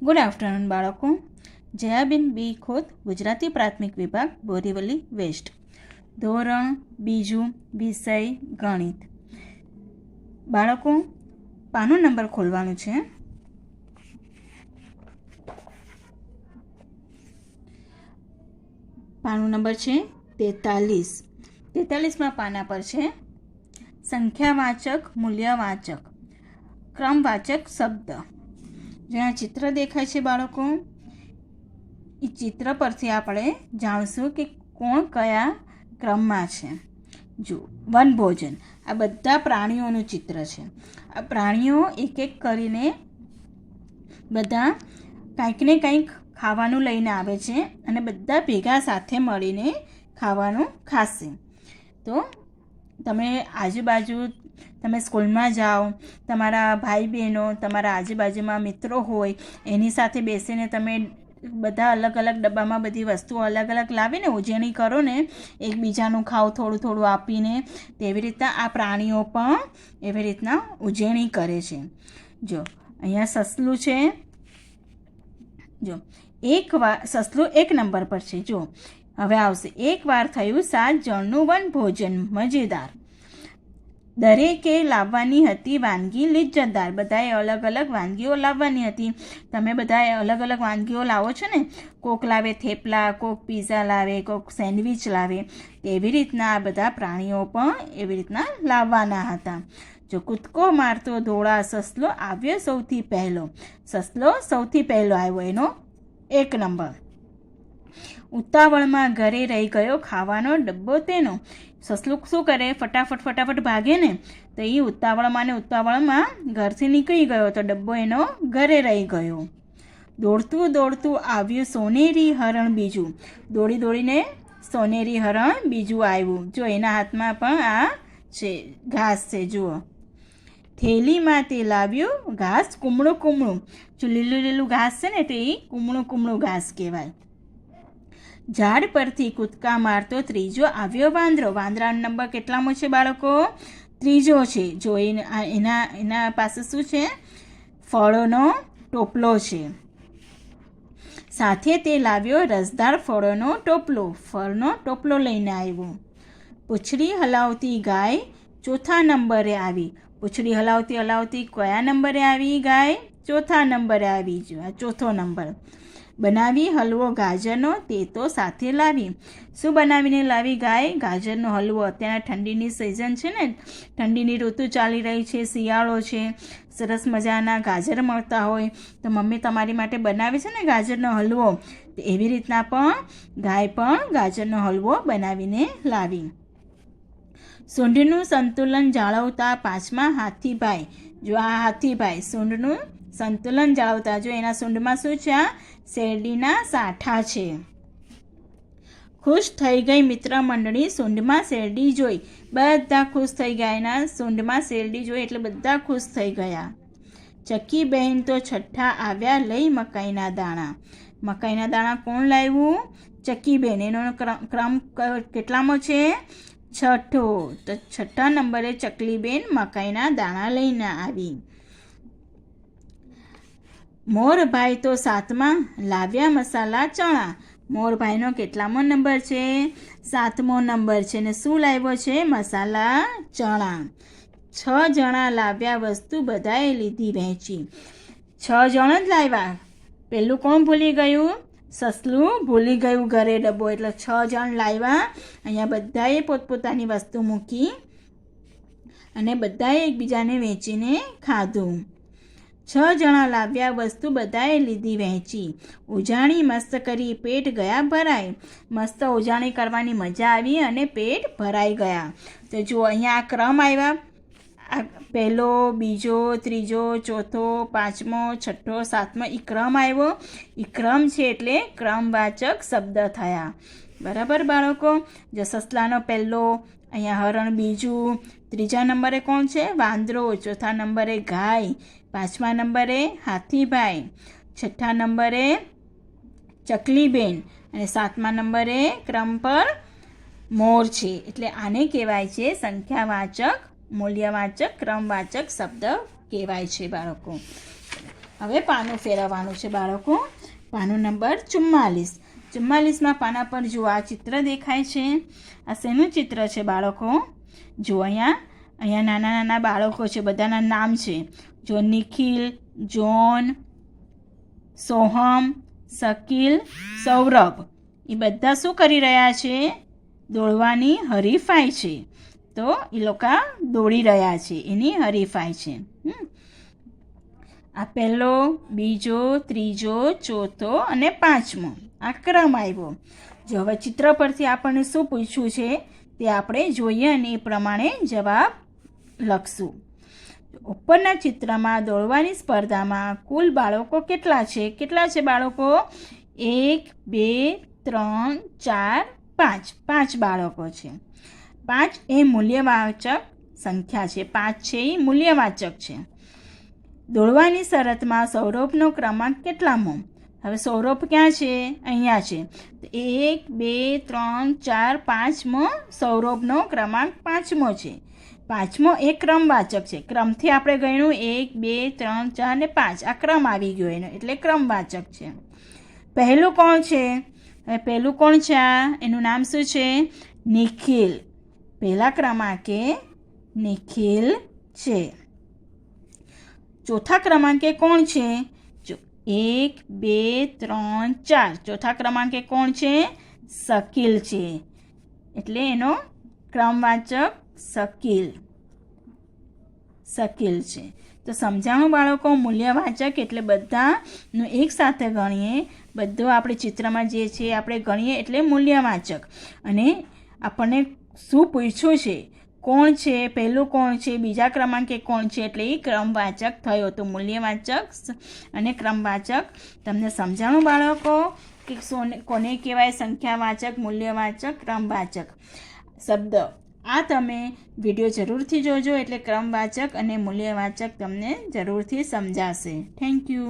Good afternoon બાળકો. જયાબેન બી ખોત, ગુજરાતી પ્રાથમિક વિભાગ, બોરીવલી વેસ્ટ, ધોરણ બીજું, વિષય ગણિત. બાળકો, પાનો નંબર ખોલવાનું છે. પાનો નંબર છે 43. 43માં પાના પર છે સંખ્યાવાચક, મૂલ્યવાચક, ક્રમવાચક શબ્દ. જ્યાં ચિત્ર દેખાય છે બાળકો, એ ચિત્ર પરથી આપણે જાણશું કે કોણ કયા ક્રમમાં છે. જો વનભોજન, આ બધા પ્રાણીઓનું ચિત્ર છે. આ પ્રાણીઓ એક એક કરીને બધા કંઈક ને કંઈક ખાવાનું લઈને આવે છે અને બધા ભેગા સાથે મળીને ખાવાનું ખાશે. તો તમે આજુબાજુ, તમે સ્કૂલમાં જાઓ, તમારા ભાઈ બહેનો, તમારા આજુબાજુમાં મિત્રો હોય, એની સાથે બેસીને તમે બધા અલગ અલગ ડબ્બામાં બધી વસ્તુઓ અલગ અલગ લાવીને ઉજવણી કરો ને, એકબીજાનું ખાવ થોડું થોડું આપીને. તેવી રીતના આ પ્રાણીઓ પણ એવી રીતના ઉજવણી કરે છે. જો અહીંયા સસલું છે. જો સસલું 1 નંબર પર છે. જો હવે આવશે, એકવાર થયું 7 જણનું વનભોજન મજેદાર, દરેકે લાવવાની હતી વાનગી લિજ્જતદાર. બધાએ અલગ અલગ વાનગીઓ લાવવાની હતી. તમે બધાએ અલગ અલગ વાનગીઓ લાવો છો ને, કોક લાવે થેપલા, કોક પીઝા લાવે, કોક સેન્ડવિચ લાવે. તેવી રીતના આ બધા પ્રાણીઓ પણ એવી રીતના લાવવાના હતા. જો કૂદકો મારતો ધોળા સસલો આવ્યો સૌથી પહેલો. સસલો સૌથી પહેલો આવ્યો, એનો 1 નંબર. ઉતાવળમાં ઘરે રહી ગયો ખાવાનો ડબ્બો તેનો. સસલું શું કરે, ફટાફટ ભાગે ને, તો એ ઉતાવળમાં ઘરથી નીકળી ગયો, તો ડબ્બો એનો ઘરે રહી ગયો. દોડતું આવ્યું સોનેરી હરણ બીજું. દોડીને સોનેરી હરણ બીજું આવ્યું. જો એના હાથમાં પણ આ છે ઘાસ છે. જુઓ, થેલીમાં તે લાવ્યું ઘાસ કુમળું. જો લીલું ઘાસ છે ને, તો એ કુમળું ઘાસ કહેવાય. ઝાડ પરથી કૂદકા મારતો ત્રીજો આવ્યો વાંદરો. વાંદરાનો નંબર કેટલામો છે બાળકો? 3જો છે. જો એના પાસે શું છે? ફળોનો ટોપલો છે. સાથે તે લાવ્યો રસદાર ફળનો ટોપલો લઈને આવ્યો. પૂંછડી હલાવતી ગાય ચોથા નંબરે આવી. પૂંછડી હલાવતી કયા નંબરે આવી ગાય? ચોથા નંબરે આવી. જો આ ચોથો નંબર. બનાવી હલવો ગાજરનો, તે તો સાથે લાવી. શું બનાવીને લાવી ગાય? ગાજરનો હલવો. અત્યારે ઠંડીની સિઝન છે ને, ઠંડીની ઋતુ ચાલી રહી છે, શિયાળો છે, સરસ મજાના ગાજર મળતા હોય, તો મમ્મી તમારી માટે બનાવે છે ને ગાજરનો હલવો. તો એવી રીતના પણ ગાય પણ ગાજરનો હલવો બનાવીને લાવી. સૂંઢનું સંતુલન જાળવતા 5મા હાથીભાઈ. જો આ હાથીભાઈ સૂંઢનું સંતુલન જાળવતા. જો એના સૂંઢમાં શું છે? આ શેરડીના સાઠા છે. ખુશ થઈ ગઈ મિત્ર મંડળી સૂંઢમાં શેરડી જોઈ. બધા ખુશ થઈ ગયા. એના સૂંઢમાં શેરડી જોઈ એટલે બધા ખુશ થઈ ગયા. ચક્કી બહેન તો છઠ્ઠા આવ્યા લઈ મકાઈના દાણા. મકાઈના દાણા કોણ લાવ્યું? ચક્કી બહેન. એનો ક્રમ કેટલામો છે? 6થો. તો 6થા નંબરે ચકલીબેન મકાઈના દાણા લઈને આવી. મોરભાઈ તો 7મા લાવ્યા મસાલા ચણા. મોરભાઈનો કેટલામો નંબર છે? 7મો નંબર છે. ને શું લાવ્યો છે? મસાલા ચણા. 6 જણા લાવ્યા વસ્તુ બધાએ લીધી વહેંચી. 6 જણ જ લાવ્યા. પેલું કોણ ભૂલી ગયું? સસલું ભૂલી ગયું ઘરે ડબ્બો. એટલે 6 જણ લાવ્યા. અહીંયા બધાએ પોતપોતાની વસ્તુ મૂકી અને બધાએ એકબીજાને વેચીને ખાધું. 6 જણા લાવ્યા વસ્તુ બધાએ લીધી વહેંચી. ઉજાણી મસ્ત કરી પેટ ગયા ભરાઈ. મસ્ત ઉજાણી કરવાની મજા આવી અને પેટ ભરાઈ ગયા. તો જુઓ અહીંયા આ ક્રમ આવ્યા. આ પહેલો, બીજો, ત્રીજો, ચોથો, 5મો, 6થો, 7મો એ ક્રમ આવ્યો. એ ક્રમ છે એટલે ક્રમવાચક શબ્દ થયા. બરાબર બાળકો? જો સસલાનો પહેલો, અહીંયા હરણ બીજું, 3જા નંબરે કોણ છે? વાંદરો, 4થા નંબરે ગાય, 5મા નંબરે હાથીભાઈ, 6થા નંબરે ચકલીબેન અને 7મા નંબરે ક્રમ પર મોર છે. એટલે આને કહેવાય છે સંખ્યાવાચક, મૂલ્યવાચક, ક્રમવાચક શબ્દ કહેવાય છે બાળકો. હવે પાનું ફેરવવાનું છે બાળકો. પાનું નંબર 44. 44માં પાના પર જુઓ આ ચિત્ર દેખાય છે. આ શેનું ચિત્ર છે બાળકો? જુઓ અહીંયા નાના નાના બાળકો છે, બધાના નામ છે. જો નિખિલ, જોન, સોહમ, શકીલ, સૌરભ, એ બધા શું કરી રહ્યા છે? દોડવાની હરીફાઈ છે. તો એ લોકો દોડી રહ્યા છે, એની હરીફાઈ છે. આ પહેલો, બીજો, ત્રીજો, ચોથો અને પાંચમો આ ક્રમ આવ્યો. જો હવે ચિત્ર પરથી આપણને શું પૂછ્યું છે તે આપણે જોઈએ અને એ પ્રમાણે જવાબ લખશું. ઉપરના ચિત્રમાં દોડવાની સ્પર્ધામાં કુલ બાળકો કેટલા છે બાળકો? 1, 2, 3, 4, 5. 5 બાળકો છે. 5 એ મૂલ્યવાચક સંખ્યા છે. 5 છે એ મૂલ્યવાચક છે. દોડવાની શરતમાં સૌરભનો ક્રમાંક કેટલામો? હવે સૌરભ ક્યાં છે? અહીંયા છે. 1, 2, 3, 4, 5મો સૌરભનો ક્રમાંક 5મો છે. 5મો એ ક્રમવાચક છે. ક્રમથી આપણે ગણ્યું 1, 2, 3, 4 અને 5. આ ક્રમ આવી ગયો એનો, એટલે ક્રમવાચક છે. પહેલું કોણ છે? હવે પહેલું કોણ છે? એનું નામ શું છે? નિખિલ. પહેલા ક્રમાંકે નિખિલ છે. ચોથા ક્રમાંકે કોણ છે? 1, 2, 3, 4. ચોથા ક્રમાંકે કોણ છે? શકીલ છે. એટલે એનો ક્રમવાચક શકીલ છે. તો સમજાણું બાળકો? મૂલ્યવાચક એટલે બધાનું એક સાથે ગણીએ, બધું આપણે ચિત્રમાં જે છે આપણે ગણીએ એટલે મૂલ્યવાચક. અને આપણને શું પૂછ્યું છે? કોણ છે? પહેલું કોણ છે? બીજા ક્રમાંકે કોણ છે? એટલે એ ક્રમવાચક થયો. તો મૂલ્યવાચક અને ક્રમવાચક તમને સમજાણું બાળકો કે કોને કહેવાય? સંખ્યાવાચક, મૂલ્યવાચક, ક્રમવાચક શબ્દ. આ તમે વિડીયો જરૂરથી જોજો, એટલે ક્રમવાચક અને મૂલ્યવાચક તમને જરૂરથી સમજાશે. Thank you.